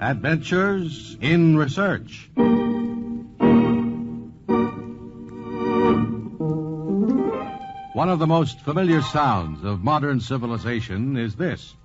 Adventures in Research. One of the most familiar sounds of modern civilization is this.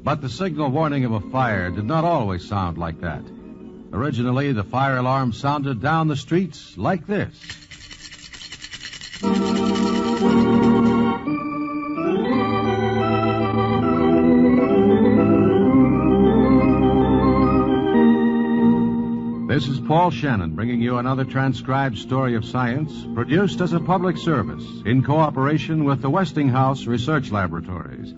But the signal warning of a fire did not always sound like that. Originally, the fire alarm sounded down the streets like this. This is Paul Shannon bringing you another transcribed story of science produced as a public service in cooperation with the Westinghouse Research Laboratories.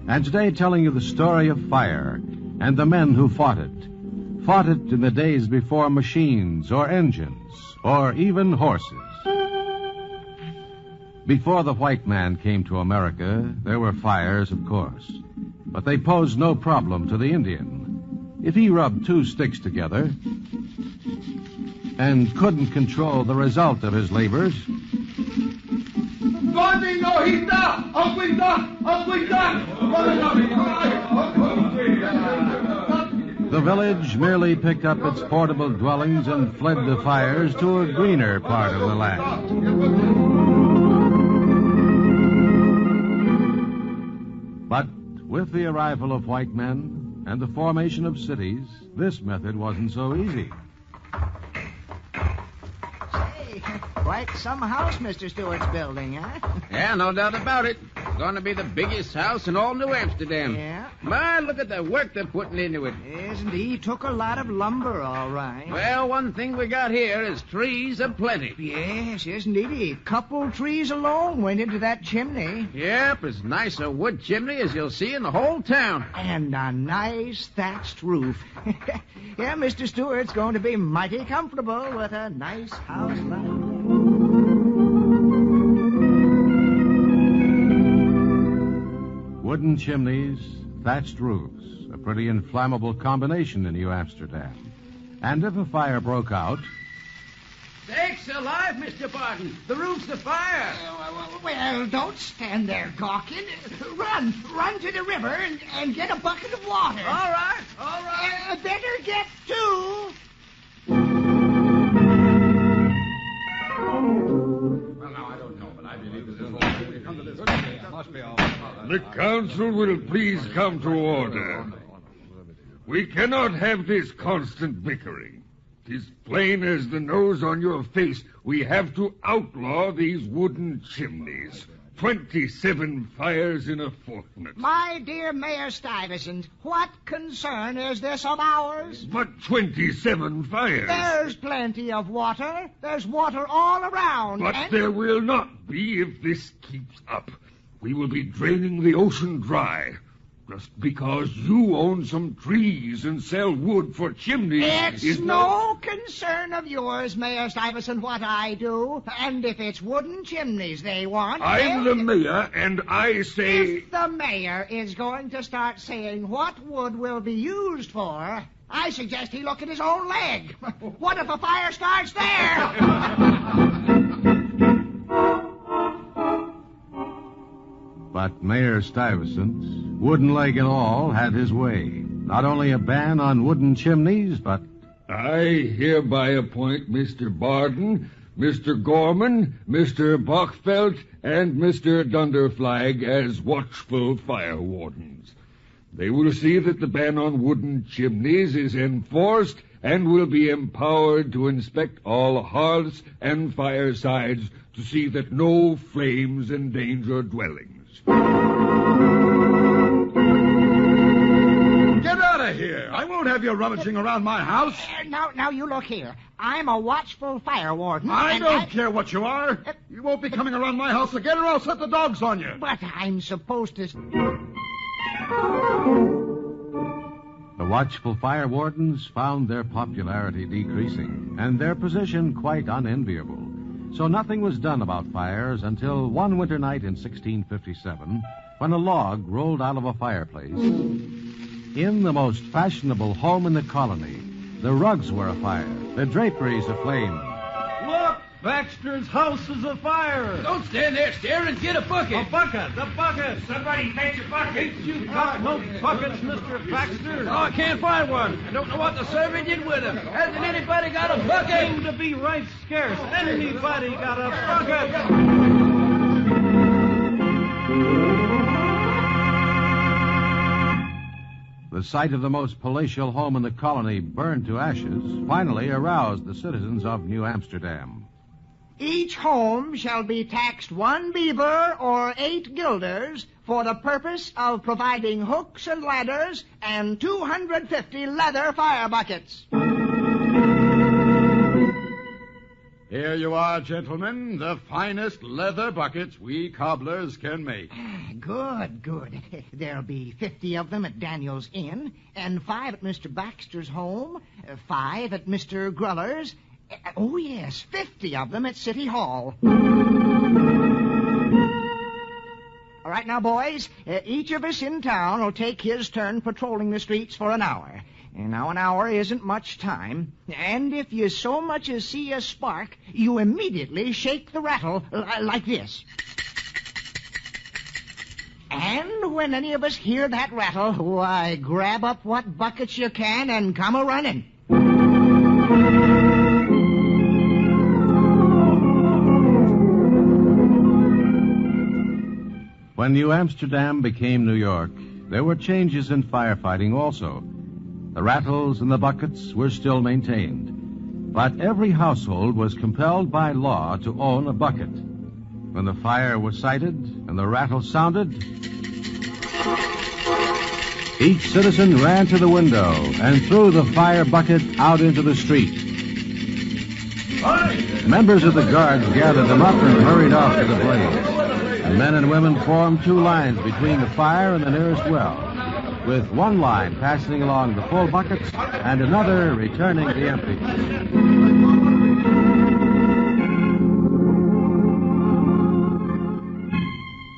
And today telling you the story of fire and the men who fought it. Fought it in the days before machines or engines or even horses. Before the white man came to America, there were fires, of course. But they posed no problem to the Indian. If he rubbed two sticks together and couldn't control the result of his labors, the village merely picked up its portable dwellings and fled the fires to a greener part of the land. But with the arrival of white men and the formation of cities, this method wasn't so easy. Say, quite some house Mr. Stewart's building, huh? Yeah, no doubt about it. Going to be the biggest house in all New Amsterdam. Yeah? My, look at the work they're putting into it. Isn't he? Took a lot of lumber, all right. Well, one thing we got here is trees aplenty. Yes, indeed. A couple trees alone went into that chimney. Yep, as nice a wood chimney as you'll see in the whole town. And a nice thatched roof. Yeah, Mr. Stewart's going to be mighty comfortable with a nice house like that. Wooden chimneys, thatched roofs, a pretty inflammable combination in New Amsterdam. And if a fire broke out... Sakes alive, Mr. Barton. The roof's afire. Well, don't stand there gawking. Run to the river and get a bucket of water. All right. Better get two. The council will please come to order. We cannot have this constant bickering. 'Tis plain as the nose on your face. We have to outlaw these wooden chimneys. 27 fires in a fortnight. My dear Mayor Stuyvesant, what concern is this of ours? But 27 fires. There's plenty of water. There's water all around. But there will not be if this keeps up. We will be draining the ocean dry. Just because you own some trees and sell wood for chimneys... It's no concern of yours, Mayor Stuyvesant, what I do. And if it's wooden chimneys they want... I'm the mayor, and I say... If the mayor is going to start saying what wood will be used for, I suggest he look at his own leg. What if a fire starts there? But Mayor Stuyvesant, wooden leg and all, had his way. Not only a ban on wooden chimneys, but... I hereby appoint Mr. Barden, Mr. Gorman, Mr. Bachfeld, and Mr. Dunderflag as watchful fire wardens. They will see that the ban on wooden chimneys is enforced and will be empowered to inspect all hearths and firesides to see that no flames endanger dwellings. Get out of here! I won't have you rummaging around my house. Now, you look here. I'm a watchful fire warden. I don't care what you are. You won't be coming around my house again, or I'll set the dogs on you. But I'm supposed to... The watchful fire wardens found their popularity decreasing and their position quite unenviable. So nothing was done about fires until one winter night in 1657, when a log rolled out of a fireplace. In the most fashionable home in the colony, the rugs were afire, the draperies aflame. Look! Baxter's house is afire. Don't stand there staring. Get a bucket. A bucket, a bucket. Somebody fetch a bucket. You got no buckets, Mr. Baxter. Oh, I can't find one. I don't know what the servant did with them. Hasn't anybody got a bucket? Seem to be right scarce. Anybody got a bucket? The sight of the most palatial home in the colony burned to ashes finally aroused the citizens of New Amsterdam. Each home shall be taxed 1 beaver or 8 guilders for the purpose of providing hooks and ladders and 250 leather fire buckets. Here you are, gentlemen, the finest leather buckets we cobblers can make. Good, good. There'll be 50 of them at Daniel's Inn, and 5 at Mr. Baxter's home, 5 at Mr. Gruller's. Oh, yes, 50 of them at City Hall. All right, now, boys, each of us in town will take his turn patrolling the streets for an hour. And now, an hour isn't much time. And if you so much as see a spark, you immediately shake the rattle like this. And when any of us hear that rattle, why, grab up what buckets you can and come a-running. When New Amsterdam became New York, there were changes in firefighting also. The rattles and the buckets were still maintained, but every household was compelled by law to own a bucket. When the fire was sighted and the rattle sounded, each citizen ran to the window and threw the fire bucket out into the street. Members of the guards gathered them up and hurried off to the blaze. And men and women formed 2 lines between the fire and the nearest well, with one line passing along the full buckets and another returning the empty.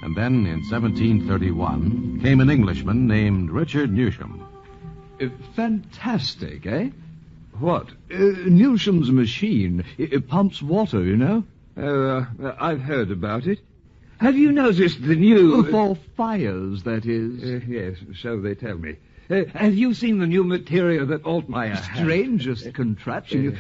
And then, in 1731, came an Englishman named Richard Newsham. Fantastic, eh? What? Newsham's machine. It pumps water, you know. I've heard about it. Have you noticed the new... For fires, that is. Yes, so they tell me. Have you seen the new material that Altmaier has? Strangest contraption.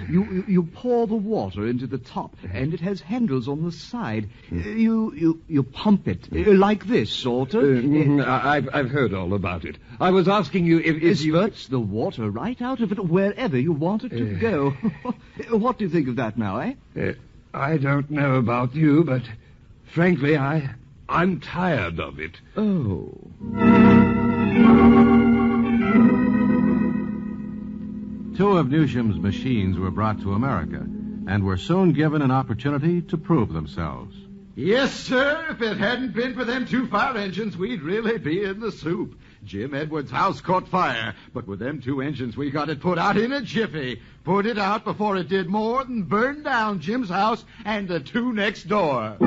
You pour the water into the top, and it has handles on the side. You pump it, like this, sort of. I've heard all about it. I was asking you if It you... spurts the water right out of it wherever you want it to go. What do you think of that now, eh? I don't know about you, but frankly, I'm tired of it. Oh. Two of Newsham's machines were brought to America and were soon given an opportunity to prove themselves. Yes, sir. If it hadn't been for them 2 fire engines, we'd really be in the soup. Jim Edwards' house caught fire, but with them 2 engines, we got it put out in a jiffy. Put it out before it did more than burn down Jim's house and the 2 next door.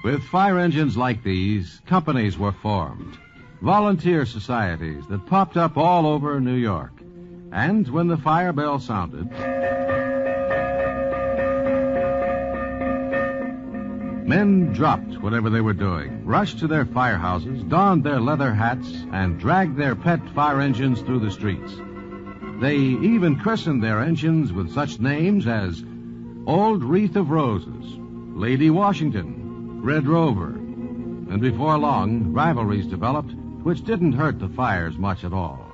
With fire engines like these, companies were formed. Volunteer societies that popped up all over New York. And when the fire bell sounded, men dropped whatever they were doing, rushed to their firehouses, donned their leather hats, and dragged their pet fire engines through the streets. They even christened their engines with such names as Old Wreath of Roses, Lady Washington, Red Rover. And before long, rivalries developed which didn't hurt the fires much at all.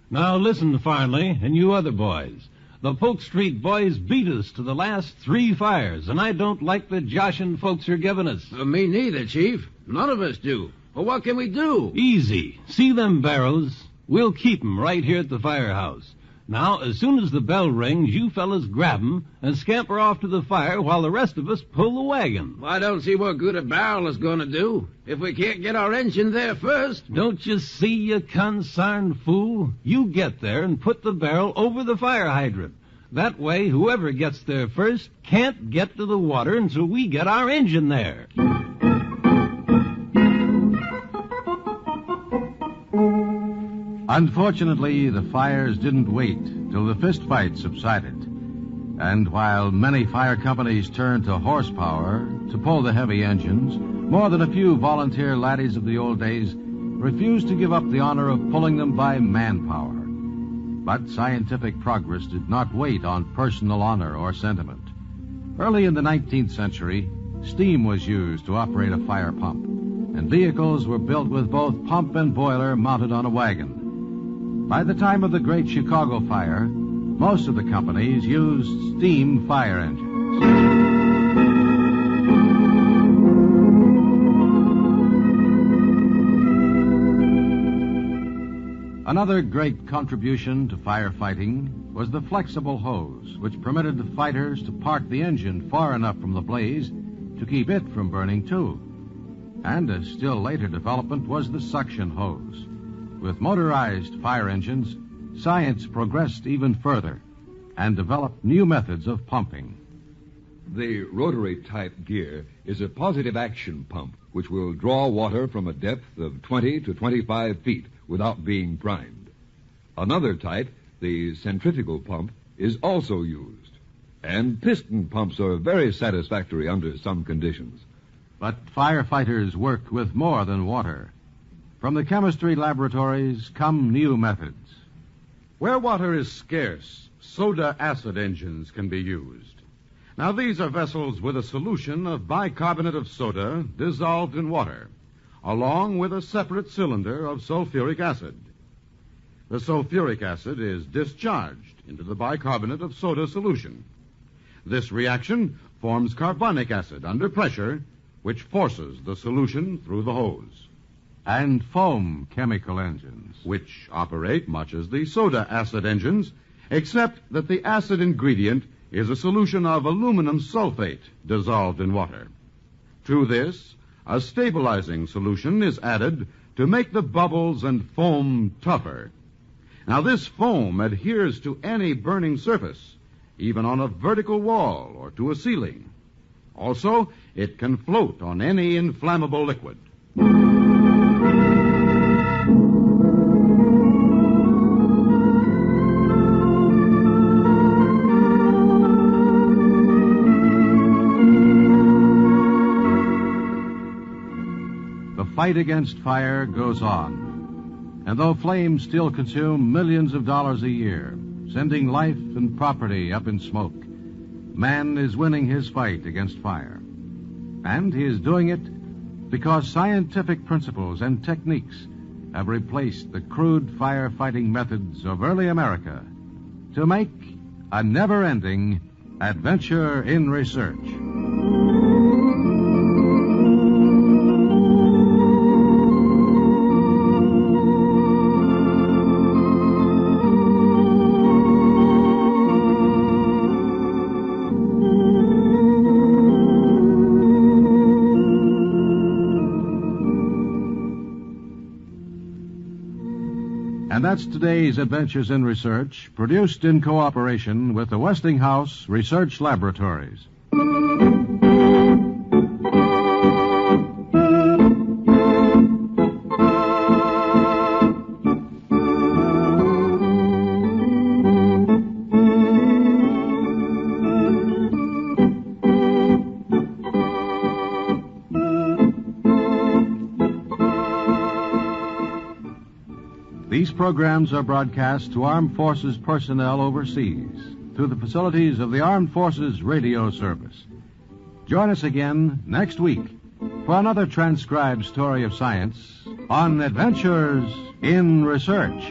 Now listen, Farley, and you other boys. The Polk Street boys beat us to the last 3 fires, and I don't like the joshin' folks are giving us. Me neither, Chief. None of us do. Well, what can we do? Easy. See them barrels? We'll keep 'em right here at the firehouse. Now, as soon as the bell rings, you fellas grab 'em and scamper off to the fire while the rest of us pull the wagon. I don't see what good a barrel is going to do if we can't get our engine there first. Don't you see, you consarned fool? You get there and put the barrel over the fire hydrant. That way, whoever gets there first can't get to the water until we get our engine there. Unfortunately, the fires didn't wait till the fistfight subsided. And while many fire companies turned to horsepower to pull the heavy engines, more than a few volunteer laddies of the old days refused to give up the honor of pulling them by manpower. But scientific progress did not wait on personal honor or sentiment. Early in the 19th century, steam was used to operate a fire pump, and vehicles were built with both pump and boiler mounted on a wagon. By the time of the Great Chicago Fire, most of the companies used steam fire engines. Another great contribution to firefighting was the flexible hose, which permitted the fighters to park the engine far enough from the blaze to keep it from burning too. And a still later development was the suction hose. With motorized fire engines, science progressed even further and developed new methods of pumping. The rotary type gear is a positive action pump which will draw water from a depth of 20 to 25 feet without being primed. Another type, the centrifugal pump, is also used. And piston pumps are very satisfactory under some conditions. But firefighters work with more than water. From the chemistry laboratories come new methods. Where water is scarce, soda acid engines can be used. Now, these are vessels with a solution of bicarbonate of soda dissolved in water, along with a separate cylinder of sulfuric acid. The sulfuric acid is discharged into the bicarbonate of soda solution. This reaction forms carbonic acid under pressure, which forces the solution through the hose. And foam chemical engines, which operate much as the soda acid engines, except that the acid ingredient is a solution of aluminum sulfate dissolved in water. To this, a stabilizing solution is added to make the bubbles and foam tougher. Now, this foam adheres to any burning surface, even on a vertical wall or to a ceiling. Also, it can float on any inflammable liquid. The fight against fire goes on. And though flames still consume millions of dollars a year, sending life and property up in smoke, man is winning his fight against fire. And he is doing it because scientific principles and techniques have replaced the crude firefighting methods of early America to make a never-ending adventure in research. And that's today's Adventures in Research, produced in cooperation with the Westinghouse Research Laboratories. These programs are broadcast to Armed Forces personnel overseas through the facilities of the Armed Forces Radio Service. Join us again next week for another transcribed story of science on Adventures in Research.